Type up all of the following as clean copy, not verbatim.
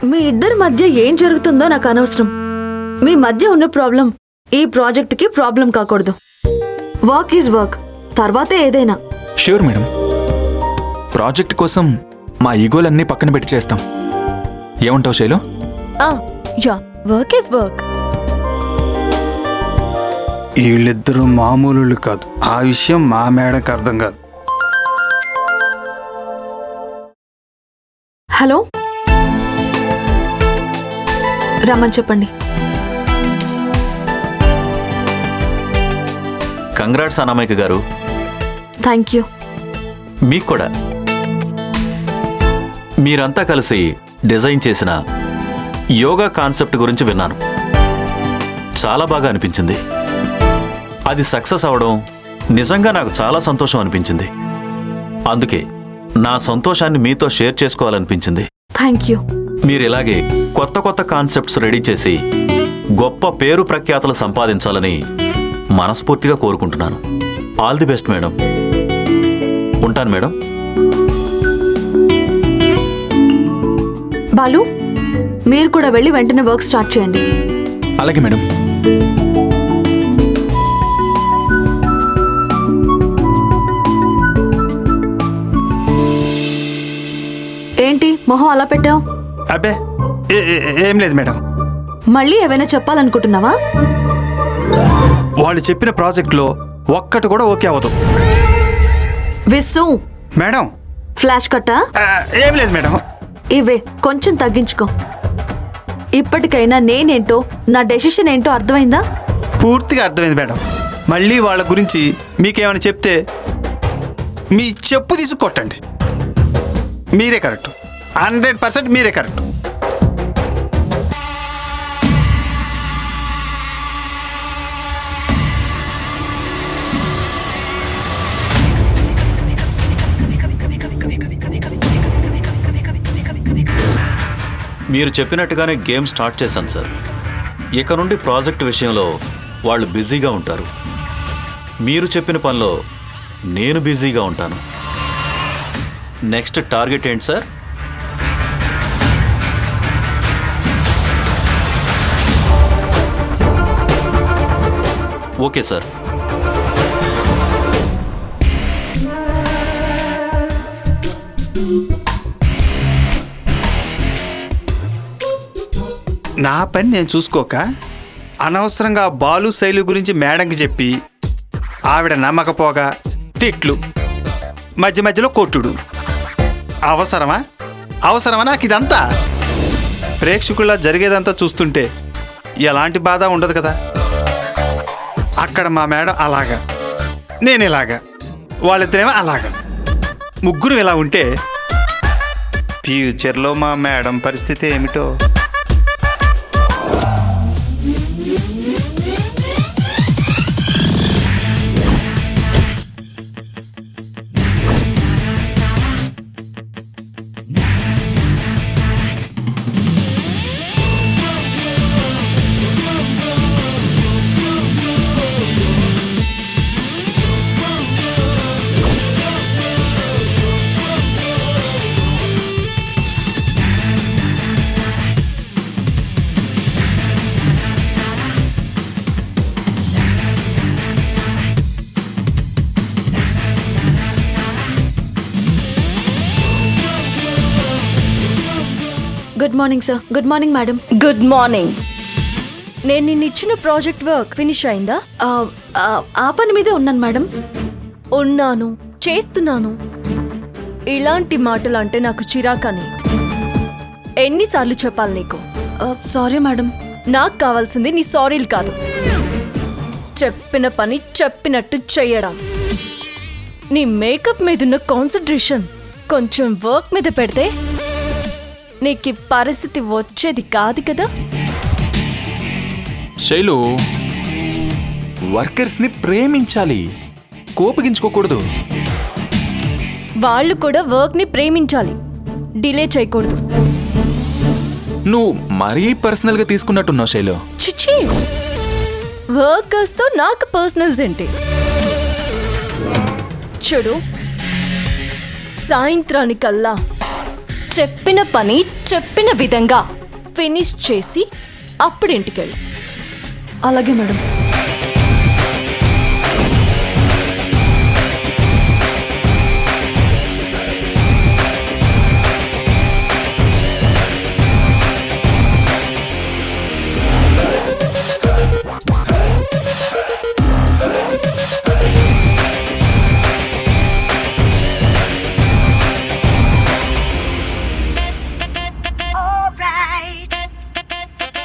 మీ ఇద్దరి మధ్య ఏం జరుగుతుందో నాకు అనవసరం. మీ మధ్య ఉన్న ప్రాబ్లం ఈ ప్రాజెక్ట్కి ప్రాబ్లం కాకూడదు. వర్క్ ఈజ్ వర్క్, తర్వాతే ఏదైనా. ష్యూర్ మేడం, ప్రాజెక్ట్ కోసం మా ఈగోలన్నీ పక్కన పెట్టి చేస్తాం. ఏమంటావు Shailu? Yeah, work is work. వీళ్ళిద్దరూ మామూలు కాదు, ఆ విషయం మా మేడకు అర్థం కాదు. హలో, రమ్మని చెప్పండి. కంగ్రాట్స్ అనామిక గారు. Thank you. మీకు కూడా. మీరంతా కలిసి డిజైన్ చేసిన యోగా కాన్సెప్ట్ గురించి విన్నాను. చాలా బాగా అనిపించింది. అది సక్సెస్ అవడం నిజంగా నాకు చాలా సంతోషం అనిపించింది. అందుకే నా సంతోషాన్ని మీతో షేర్ చేసుకోవాలనిపించింది. Thank you. మీరు ఇలాగే కొత్త కొత్త కాన్సెప్ట్స్ రెడీ చేసి గొప్ప పేరు ప్రఖ్యాతలు సంపాదించాలని మనస్ఫూర్తిగా కోరుకుంటున్నాను. All the best madam. ఉంటాను మేడం. బాలు, మీరు కూడా వెళ్ళి వెంటనే వర్క్ స్టార్ట్ చేయండి. అలాగే మేడం. ఏంటి మొహం అలా పెట్టావు? అబ్బే ఏం లేదు మేడం. మళ్ళీ ఏమైనా చెప్పాలనుకుంటున్నావా? వాళ్ళు చెప్పిన ప్రాజెక్ట్లో ఒక్కటి కూడా ఓకే అవ్వదు. విస్సు, మేడం ఫ్లాష్ కట్టా? ఏం లేదు మేడం. ఇవే కొంచెం తగ్గించుకో. ఇప్పటికైనా నేనేంటో నా డెసిషన్ ఏంటో అర్థమైందా? పూర్తిగా అర్థమైంది మేడం. మళ్ళీ వాళ్ళ గురించి మీకేమైనా చెప్తే మీ చెప్పు తీసి కొట్టండి. మీరే కరెక్ట్, 100% మీరే కరెక్ట్. మీరు చెప్పినట్టుగానే గేమ్ స్టార్ట్ చేశాను సార్. ఇక నుండి ప్రాజెక్ట్ విషయంలో వాళ్ళు బిజీగా ఉంటారు. మీరు చెప్పిన పనిలో నేను బిజీగా ఉంటాను. నెక్స్ట్ టార్గెట్ ఏంటి సార్? Okay sir. నా పని నేను చూసుకోక అనవసరంగా బాలు శైలి గురించి మేడంకి చెప్పి ఆవిడ నమ్మకపోగా తిట్లు, మధ్య మధ్యలో కొట్టుడు అవసరమా? అవసరమా నాకు ఇదంతా? ప్రేక్షకుల్లా జరిగేదంతా చూస్తుంటే ఎలాంటి బాధ ఉండదు కదా. అక్కడ మా మేడం అలాగా, నేను ఇలాగా, వాళ్ళిద్దరేమో అలాగా, ముగ్గురు ఇలా ఉంటే ఫ్యూచర్లో మా మేడం పరిస్థితి ఏమిటో. Good morning sir. Good morning madam. Good morning. నేను నిన్న ఇచ్చిన ప్రాజెక్ట్ వర్క్ ఫినిష్ అయిందా? ఆ పని మీదే ఉన్నాను మేడం. ఉన్నాను, చేస్తున్నాను. ఇలాంటి మాటలు అంటే నాకు చిరాకని. ఎన్నిసార్లు చెప్పాలి నీకు? Sorry madam. నాకు కావాల్సింది నీ సారీలు కాదు, చెప్పిన పని చెప్పినట్టు చెయ్యడం. నీ మేకప్ మీదున్న కాన్సన్ట్రేషన్ కొంచెం వర్క్ మీద పెడితే నీకు పరిస్థితి వచ్చేది కాదు కదా. శైలు, వర్కర్స్ని ప్రేమించాలి, కోపగించుకోకూడదు. వాళ్ళు కూడా వర్క్ని ప్రేమించాలి, డిలే చేయకూడదు. నువ్వు మరీ పర్సనల్గా తీసుకున్నట్టున్నావు శైలు. చిచి, వర్కర్స్తో నాకు పర్సనల్స్ ఏంటి? చూడు, సాయంత్రానికల్లా చెప్పిన పని చెప్పిన విధంగా ఫినిష్ చేసి అప్పుడు ఇంటికెళ్ళు. అలాగే madam.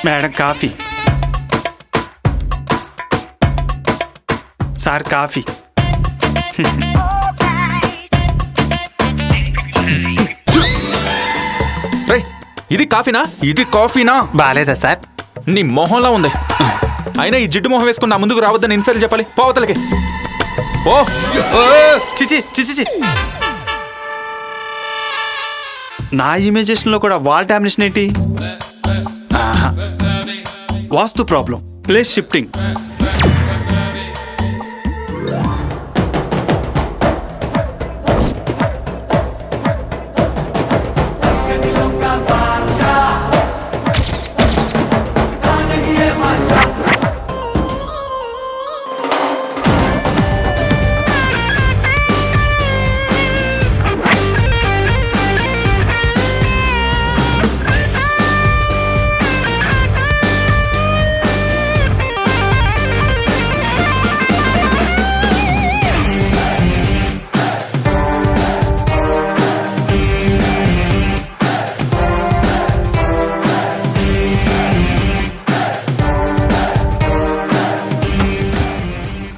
Madam coffee. Sir coffee. రై, ఇది కాఫీనా? ఇది కాఫీనా? బాలేదా సార్? నీ మొహంలా ఉంది. అయినా ఈ జిడ్డు మొహం వేసుకుని నా ముందుకు రావద్దని ఎన్నిసార్లు చెప్పాలి? పోవతలకి ఓ. ఓ చిచి చిచి. నా ఇమేజేషన్లో కూడా వాల్ డామినేషన్ ఏంటి? ఆహా. Vastu problem, place shifting.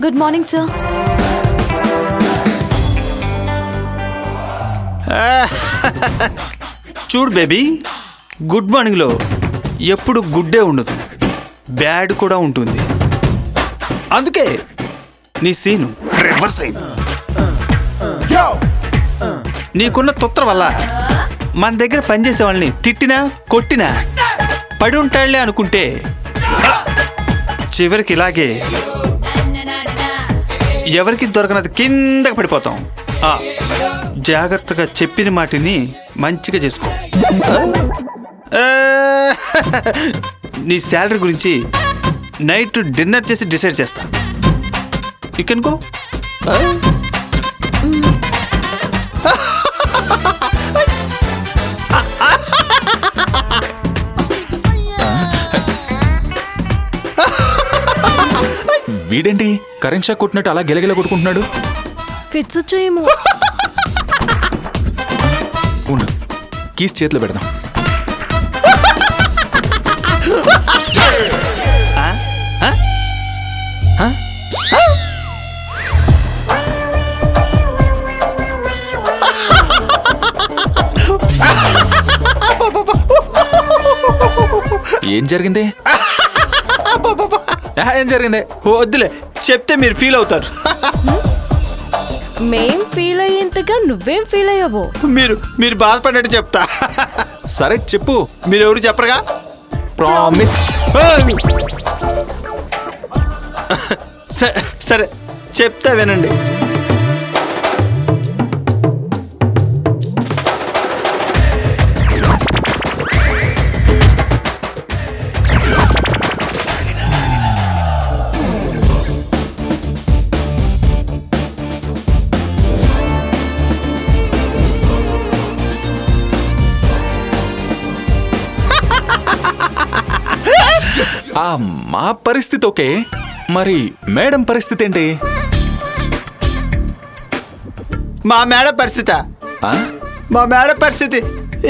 Good morning sir. చూడు బేబీ, గుడ్ మార్నింగ్లో ఎప్పుడు గుడ్డే ఉండదు, బ్యాడ్ కూడా ఉంటుంది. అందుకే నీ సీను రివర్స్ అయింది. నీకున్న తొత్తర వల్ల మన దగ్గర పనిచేసే వాళ్ళని తిట్టినా కొట్టినా పడి ఉంటాళ్లే అనుకుంటే చివరికి ఇలాగే ఎవరికి దొరకనది కిందకి పడిపోతాం. జాగ్రత్తగా చెప్పిన మాటిని మంచిగా చేసుకో. నీ శాలరీ గురించి నైట్ డిన్నర్ చేసి డిసైడ్ చేస్తా. You can go. వీడేంటి కరెంట్ షాక్ కొట్టినట్టు అలా గెలగెల కొట్టుకుంటున్నాడు? ఫిట్స్ వచ్చేయేమో. ఉండు, కీస్ చేతిలో పెడదాం. ఏం జరిగింది? ఏం జరిగింది? వద్దులే, చెప్తే మీరు ఫీల్ అవుతారు. మేం ఫీల్ అయ్యేంతగా నువ్వేం ఫీల్ అయ్యావో. మీరు బాధపడ్డట్టు చెప్తా. సరే చెప్పు. మీరు ఎవరు చెప్పరుగా? ప్రామిస్. సరే చెప్తా వినండి. మా పరిస్థితి ఓకే, మరి మేడం పరిస్థితి ఏంటి? మా మేడం పరిస్థితి మా మేడం పరిస్థితి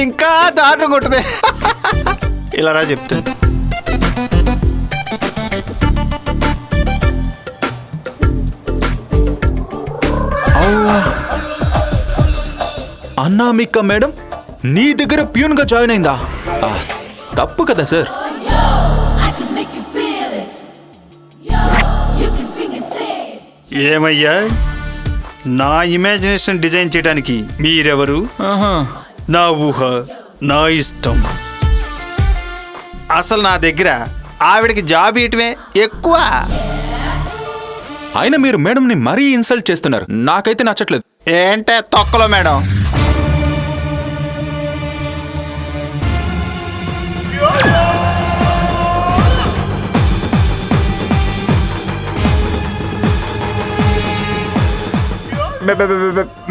ఇంకా దారుణంగా ఉంటుంది. ఇలా రా చెప్తాను. అన్నామిక మేడం నీ దగ్గర ప్యూన్ గా జాయిన్ అయిందా? తప్పు కదా సార్. ఏమయ్యా, నా ఇమాజినేషన్ డిజైన్ చేయడానికి మీరెవరు? నా ఊహ, నా ఇష్టం. అసలు నా దగ్గర ఆవిడకి జాబ్ ఇయటమే ఎక్కువ. అయినా మీరు మేడంని మరీ ఇన్సల్ట్ చేస్తున్నారు, నాకైతే నచ్చట్లేదు. ఏంటే తొక్కలో మేడం?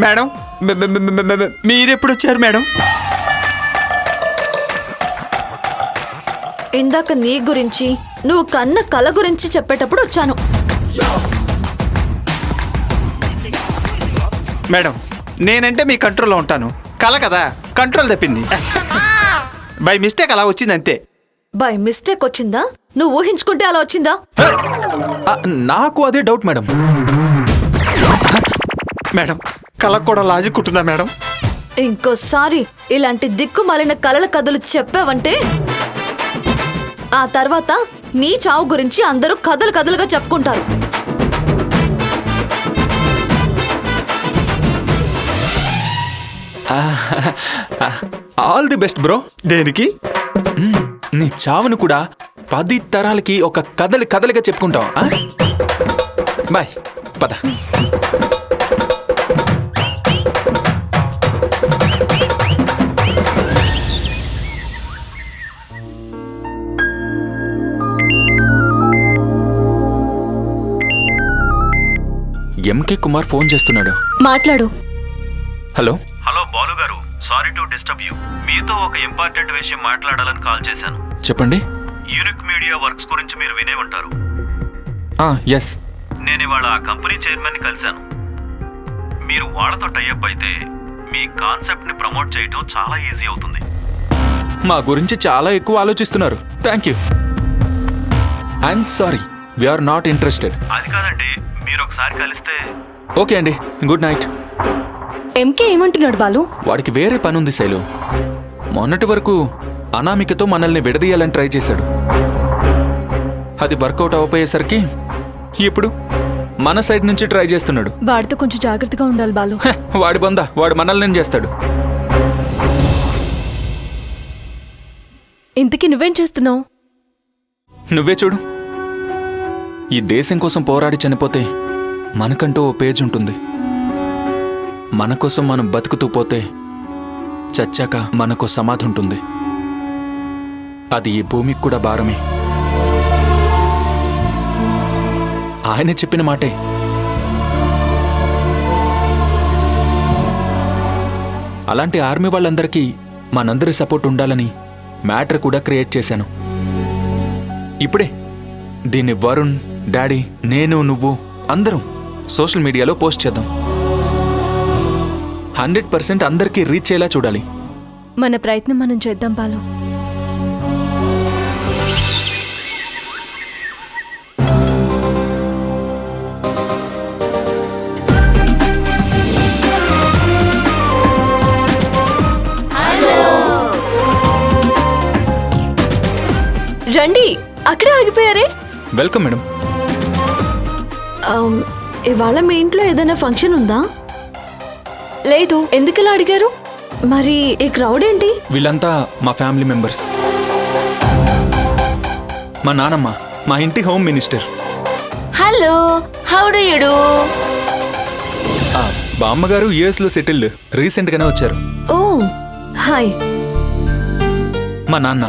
మేడం మీరెప్పుడు వచ్చారు మేడం? ఇందాక నీ గురించి నువ్వు కన్న కల గురించి చెప్పేటప్పుడు వచ్చాను. మేడం నేనంటే మీ కంట్రోల్లో ఉంటాను. కల కదా, కంట్రోల్ తప్పింది. బై మిస్టేక్ అలా వచ్చింది అంతే. బై మిస్టేక్ వచ్చిందా? నువ్వు ఊహించుకుంటే అలా వచ్చిందా? నాకు అదే డౌట్ మేడం. మేడం కళకు కూడా లాజిక్ ఉంటుందా మేడం? ఇంకోసారి ఇలాంటి దిక్కుమాలిన కలల కథలు చెప్పావంటే ఆ తర్వాత నీ చావు గురించి అందరూ కథలు కథలుగా చెప్పుకుంటారు. All the best bro. దేనికి? నీ చావును కూడా 10 తరాలకి ఒక కథలుగా చెప్పుకుంటాం. బాయ్, పద. ఎంకే కుమార్ ఫోన్ చేస్తున్నాడు. మాట్లాడు. హలో హలో బాలు గారు, సారీ టు డిస్టర్బ్ యూ. మీతో ఒక ఇంపార్టెంట్ విషయం మాట్లాడాలని కాల్ చేశాను. చెప్పండి. యూనిక్ మీడియా వర్క్స్ గురించి మీరు వినే ఉంటారు. ఎస్. నేను ఇవాళ ఆ కంపెనీ చైర్మన్ని కలిశాను. మీరు వాళ్ళతో టైఅప్ అయితే మీ కాన్సెప్ట్ని ప్రమోట్ చేయటం చాలా ఈజీ అవుతుంది. మా గురించి చాలా ఎక్కువ ఆలోచిస్తున్నారు. Thank you. I'm sorry, we're not interested. అది కాదండి, మీరు ఒకసారి కలిస్తే. ఓకే అండి, గుడ్ నైట్. ఎంకే ఏమంటున్నాడు బాలు? వాడికి వేరే పనుంది శైలు. మొన్నటి వరకు అనామికతో మనల్ని విడదీయాలని ట్రై చేశాడు. అది వర్కౌట్ అవ్వపోయేసరికి ఇప్పుడు మన సైడ్ నుంచి ట్రై చేస్తున్నాడు. వాడితో కొంచెం జాగ్రత్తగా ఉండాలి బాలు. వాడి బొంద, వాడు మనల్ని చేస్తాడు. ఇంతకీ నువ్వేం చేస్తున్నావు? నువ్వే చూడు. ఈ దేశం కోసం పోరాడి చనిపోతే మనకంటూ ఓ పేజ్ ఉంటుంది. మన కోసం మనం బతుకుతూ పోతే చచ్చాక మనకు సమాధి ఉంటుంది. అది ఈ భూమికి కూడా భారమే. ఆయన చెప్పిన మాటే. అలాంటి ఆర్మీ వాళ్ళందరికీ మనందరి సపోర్ట్ ఉండాలని మ్యాటర్ కూడా క్రియేట్ చేశాను. ఇప్పుడే దీన్ని వరుణ్, డాడీ, నేను, నువ్వు అందరం సోషల్ మీడియాలో పోస్ట్ చేద్దాం. 100% అందరికీ రీచ్ అయ్యేలా చూడాలి. మన ప్రయత్నం మనం చేద్దాం బాలు. రండి, అక్కడే ఆగిపోయారే. Welcome madam. ఇవాళ మీ ఇంట్లో ఏదైనా ఫంక్షన్ ఉందా? లేదు. ఎందుకలా అడిగారు? మరి ఈ క్రౌడ్ ఏంటి? వీళ్ళంతా మా ఫ్యామిలీ మెంబర్స్. మా నానమ్మ, మా ఇంటి home minister. Hello, how do you do? బామ్మగారు US లో సెటిల్డ్, రీసెంట్ గానే వచ్చారు. ఓ హాయ్. మా నాన్న.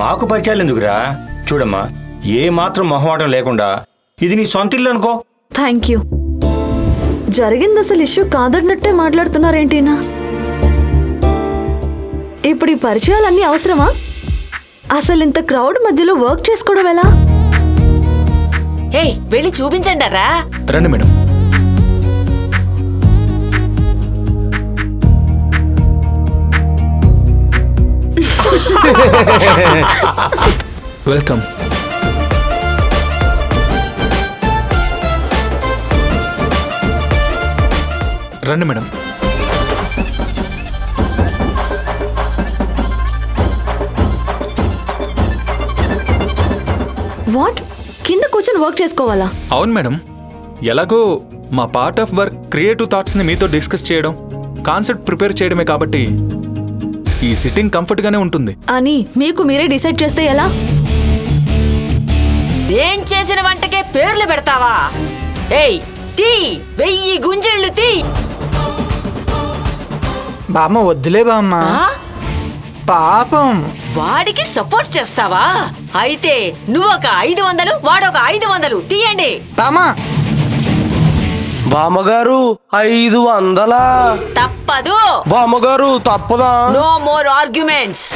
మాకు పరిచయాలు ఎందుకురా? చూడమ్మా, ఏ మాత్రం మొహమాటం లేకుండా ఇది నీ సొంత ఇల్లు అనుకో. Thank you. జరిగింది అసలు ఇష్యూ కాదన్నట్టే మాట్లాడుతున్నారేంటినా? ఇప్పుడు ఈ పరిచయాలన్నీ అవసరమా? అసలు ఇంత క్రౌడ్ మధ్యలో వర్క్ చేసుకోవడం ఎలా? ఏయ్, వెళ్ళి చూపించండారా. రండి మేడం. వెల్కమ్. రండి మేడం. వాట్? కింద కూర్చొని వర్క్ చేసుకోవాలా? అవును మేడం. ఎలాగో మా పార్ట్ ఆఫ్ వర్క్ క్రియేటివ్ థాట్స్ని మీతో డిస్కస్ చేయడం, కాన్సెప్ట్ ప్రిపేర్ చేయడమే కాబట్టి ఈ సిట్టింగ్ కంఫర్ట్గానే ఉంటుంది అని మీకు మీరే డిసైడ్ చేస్తే ఎలా? ఏం చేసిన వంటకే పేర్లు పెడతావా? ఏయ్, తీ 1000 గుంజళ్ళు తీ. బామ్మ వద్దులే బామ్మ, ఆ? పాపం వాడికి సపోర్ట్ చేస్తావా? అయితే నువ్వొక 500, వాడొక 500 తీయండి. బామా బామ్మగారు 500. తప్పదు. బామ్మగారు తప్పదా? No more arguments.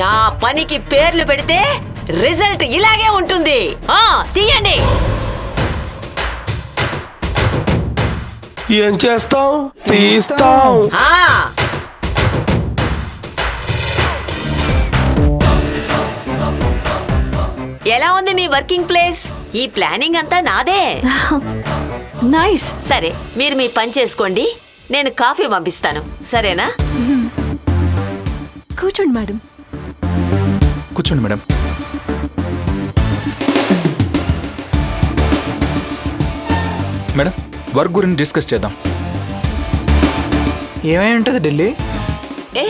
నా పనికి పేర్లు పెడితే రిజల్ట్ ఇలాగే ఉంటుంది. తీయండి. ఏం చేస్తాం? తీస్తాం. ఆ ఎలా ఉంది మీ వర్కింగ్ ప్లేస్? ఈ ప్లానింగ్ అంతా నాదే. నైస్. సరే, మీరు మీ పని చేసుకోండి. నేను కాఫీ పంపిస్తాను, సరేనా? కూర్చోండి మేడం. కూర్చోండి మేడం. మేడం, వర్క్ గురించి డిస్కస్ చేద్దాం. ఏమై ఉంటుంది ఢిల్లీ? ఏ,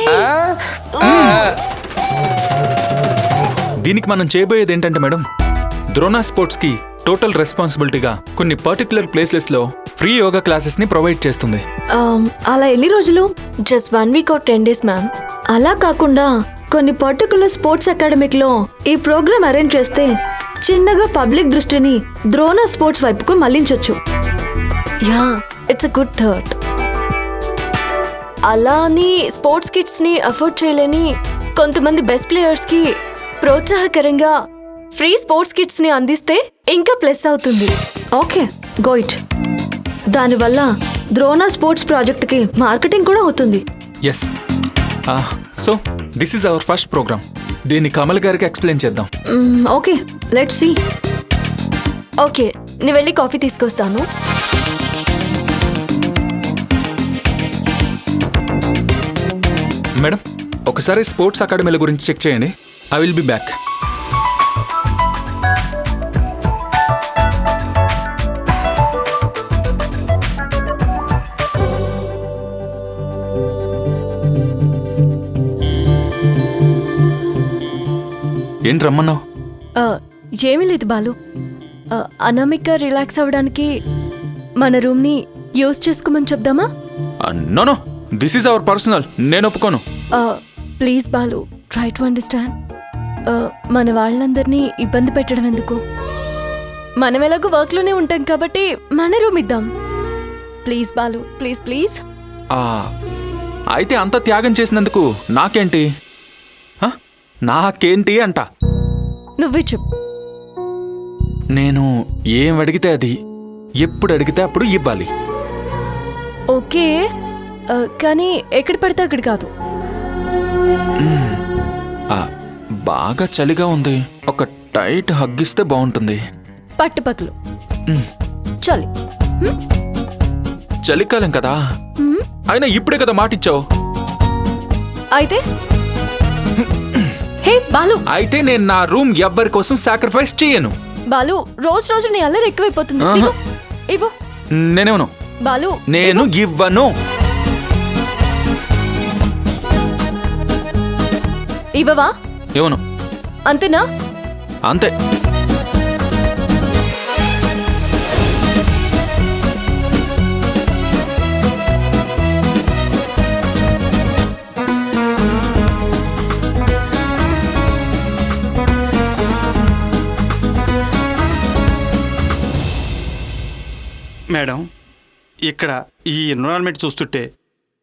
దీనికి మనం చేయబోయేది ఏంటంటే మేడం, ద్రోణ స్పోర్ట్స్కి టోటల్ రెస్పాన్సిబిలిటీగా కొన్ని పర్టికులర్ ప్లేసెస్లో ఫ్రీ యోగా క్లాసెస్ని ప్రొవైడ్ చేస్తుంది. అలా ఎన్ని రోజులు? Just 1 week or 10 days ma'am. అలా కాకుండా కొన్ని పర్టికులర్ స్పోర్ట్స్ అకాడమిక్లో ఈ ప్రోగ్రామ్ అరేంజ్ చేస్తే చిన్నగా పబ్లిక్ దృష్టిని ద్రోణ స్పోర్ట్స్ వైపుకు మళ్లించొచ్చు. Yeah, it's a good thought. అలా అని స్పోర్ట్స్ కిట్స్ని అఫోర్డ్ చేయలేని కొంతమంది బెస్ట్ ప్లేయర్స్కి ప్రోత్సాహకరంగా ఫ్రీ స్పోర్ట్స్ కిట్స్ని అందిస్తే ఇంకా ప్లస్ అవుతుంది. Okay, go it. దానివల్ల ద్రోణ స్పోర్ట్స్ ప్రాజెక్ట్కి మార్కెటింగ్ కూడా అవుతుంది. Yes. So this is our first program. దీన్ని కమల్ గారికి ఎక్స్ప్లెయిన్ చేద్దాం. Okay, let's see. ఓకే, నేను వెళ్ళి కాఫీ తీసుకొస్తాను. మేడం, ఒకసారి స్పోర్ట్స్ అకాడమీల గురించి చెక్ చేయండి. I will be back. ఏంటి రమ్మన్నావు? ఏమీ లేదు బాలు. అనామిక రిలాక్స్ అవ్వడానికి మన రూమ్ని యూజ్ చేసుకోమని చెప్దామా? No no, this is our personal. నేను ఒప్పుకోను. Please Balu, try to understand. మన వాళ్ళందరినీ ఇబ్బంది పెట్టడం ఎందుకు? మనం ఎలాగో వర్క్లోనే ఉంటాం కాబట్టి మన రూమ్ ఇద్దాం. Please Balu, please please. అయితే అంత త్యాగం చేసినందుకు నాకేంటి? నాకేంటి అంట. నువ్వే చెప్పు. నేను ఏం అడిగితే అది, ఎప్పుడు అడిగితే అప్పుడు ఇవ్వాలి. ఓకే, కానీ ఎక్కడ పడితే అక్కడ కాదు. బాగా చలిగా ఉంది, ఒక టైట్ హగ్గిస్తే బాగుంటుంది. పట్టుపక్కలు చలి. చలికాలం కదా, అయినా ఇప్పుడే కదా మాటిచ్చావు. అయితే హే బాలు, అయితే నేను నా రూమ్ ఎవ్వరి కోసం సాక్రిఫైస్ చేయను. బాలు, రోజు రోజు నీ అల్లరి ఎక్కువైపోతుంది. ఇవ్వు, ఇవ్వు. నేనేమను? బాలు, నేను ఇవ్వను. ఇవ్వవా? ఇవ్వను. అంతేనా? అంతే. మేడం, ఇక్కడ ఈ ఎన్విరాన్మెంట్ చూస్తుంటే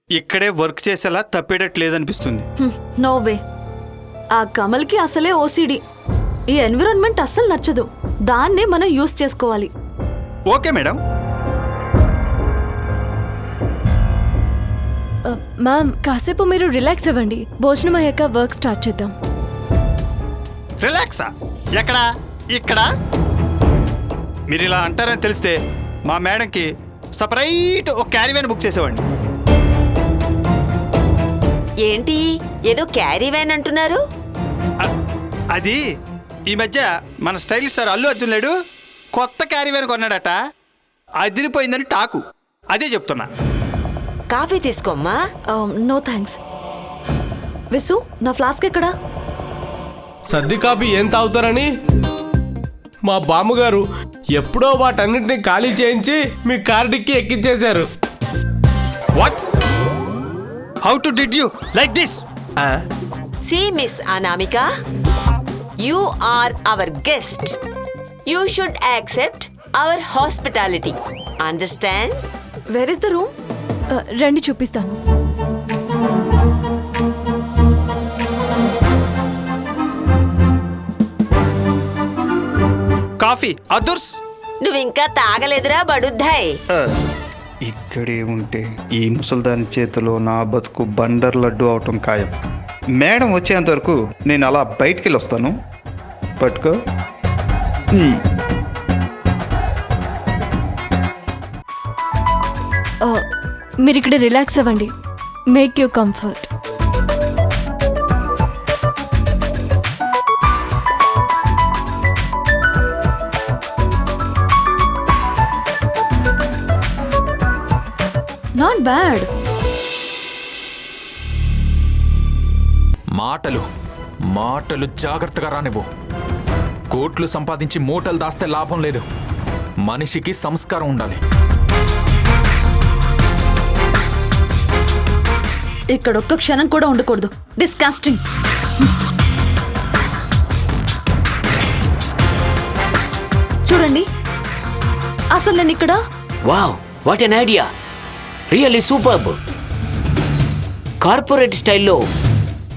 ఇక్కడే వర్క్ చేసేలా తప్పేటట్టు లేదనిపిస్తుంది. No way. ఆ కమల్కి అసలే ఓసిడి. ఈ ఎన్విరాన్మెంట్ అస్సలు నచ్చదు. దాన్నే మనం యూస్ చేసుకోవాలి. Okay madam. మ్యామ్, కాసేపు మీరు రిలాక్స్ అవ్వండి. భోజనం అయ్యాక వర్క్ స్టార్ట్ చేద్దాం. రిలాక్సా? ఎక్కడా? ఇక్కడ? మీరు ఇలా అంటారని తెలిస్తే మా మేడంకి సపరేట్ ఒక క్యారీవ్యాన్ బుక్ చేసేవాడిని. ఏంటి ఏదో క్యారీ వ్యాన్ అంటున్నారు? అది ఈ మధ్య మన స్టైలిష్ స్టార్ అల్లు అర్జున్ లేడు, కొత్త క్యారీవ్యాన్ కొన్నాడట. అదిరిపోయిందని టాకు. అదే చెప్తున్నా. కాఫీ తీసుకోమ్మా. No thanks. విసు, నా ఫ్లాస్క్ ఎక్కడా? సర్ది కాపీ ఏం తాగుతారని మా బామ్మగారు ఎప్పుడో వాటన్నిటిని ఖాళీ చేయించి మీ కార్డిక్కి ఎక్కించేశారు. What? How to did you like this? See, Miss Anamika, you are our guest. You should accept our hospitality. Understand? Where is the room? రండి చూపిస్తాను. కాఫీ అదుర్స్. నువ్వు ఇంకా తాగలేదురా బడుద్దాయ్. ఇక్కడే ఉంటే ఈ ముసల్దాని చేతిలో నా బతుకు బండర్ లడ్డు అవటం ఖాయం. మేడం వచ్చేంత వరకు నేను అలా బయటికి వెళ్ళి వస్తాను. పట్టుకో. మీరు ఇక్కడ రిలాక్స్ అవ్వండి. Make you comfort. Not bad. మాటలు మాటలు జాగ్రత్తగా రానివ్వు. కోట్లు సంపాదించి మూటలు దాస్తే లాభం లేదు. మనిషికి సంస్కారం ఉండాలి. ఇక్కడ ఒక్క క్షణం కూడా ఉండకూడదు. డిస్కాస్టింగ్. చూడండి, అసలు నేను ఇక్కడ wow, what an idea. Really superb. Corporate స్టైల్లో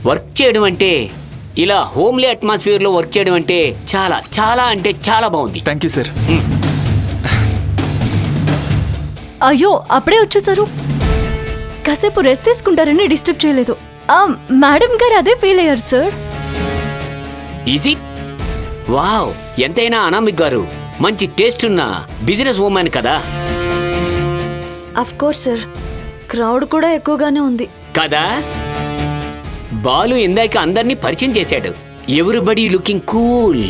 వర్క్ చేయడం అంటే, ఇలా హోమ్లీ అట్మాస్ఫియర్లో వర్క్ చేయడం అంటే చాలా చాలా అంటే చాలా బాగుంది. Thank you sir. అయ్యో, అప్పుడే వచ్చేసారు. కాసేపు రెస్ట్ తీసుకుంటారని డిస్టర్బ్ చేయలేదు. మేడం గారు అదే ఫీల్ అయ్యారు సార్. ఈజీ. వావ్, ఎంతైనా అనామిక్ గారు మంచి టేస్ట్ ఉన్న బిజినెస్ ఉమెన్ కదా. అఫ్ కోర్స్ సార్, క్రౌడ్ కూడా ఎక్కువగానే ఉంది కదా. బాలు ఇందాక అందరినీ పరిచయం చేశాడు. Everybody looking cool.